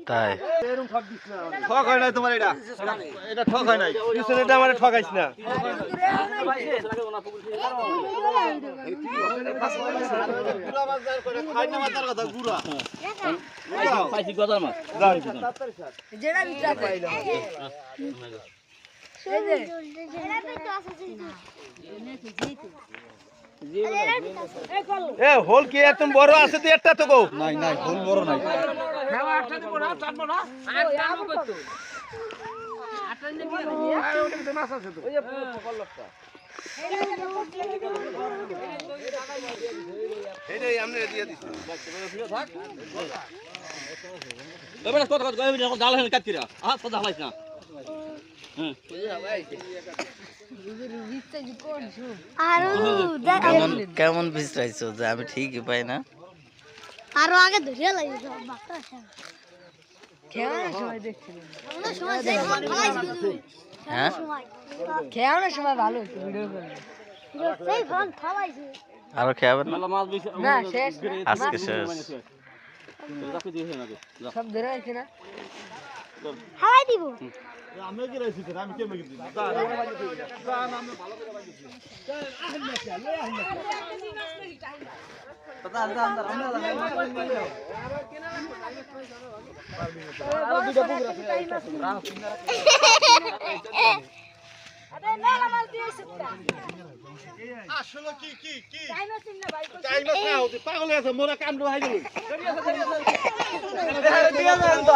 তাই ঠক হয় নাই তোমার এটা এটা ঠক হয় নাই পিছনেটা আমারে ঠকাইছ না খাই না মাতার কথা গুড়া পাইছি গজার মাছ যেটা বিটা পাইলো এই যে এ হোল কি এত বড় আছে তো একটা তো গো নাই নাই হোল বড় নাই খাওয়া আটটা দেব না চাটবো না আর দাম কত আটটা দেব না আর ওটা তো মাছ আছে তো ওই যে পকলটা এইটাই আমরা দিয়ে দিছি থাক এবারে কত কত গায় জাল হেন কাটকিরা আ সদা হলাইছ না কেমন কেমন বিশ্রাইছো যে আমি ঠিকই পাই না আরো আগে ধরে লাগে বাচ্চা খেয়ার সময় দেখছিলাম আমরা সময় সেই ফালাইছি হ্যাঁ খেয়ার সময় ভালো হতো ভিডিও করলে সেই ফোন ফালাইছি আরো খাবেন না মেলা মাছ বেশি না শেষ আজকে শেষ রাখি দিয়ে হেন আগে সব ধরে আছে না ফালাই দিব আমি কি রাইছি আমি কেমন কি দিই আমি ভালো করে বাজি পতা আন্দার আমরা আরে মেলা মাল দিয়েছ আসলে কি কি কি টাইম না হতে পাগল আছে মোরা কাম রহাই গেল দিয়া দেন তো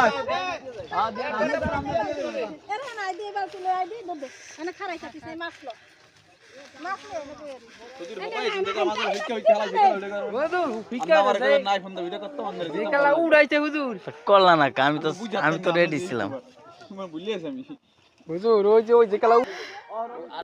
এরে নাই দিয়ে বাল তুলে আই দিয়ে দে মানে খারাই খাতি সেই মাছলো মাছলে তোদের মোবাইল জিন্দা মাছ হইতে হইতে হালাই দিতে বন্ধু ফিকা নাই ফোন দা ভিডিও করতে বন্ধ যে কালা উড়াইতে হুজুর করলা না আমি তো রেডি ছিলাম ভুলিয়েছি আমি হুজুর ওই যে কালা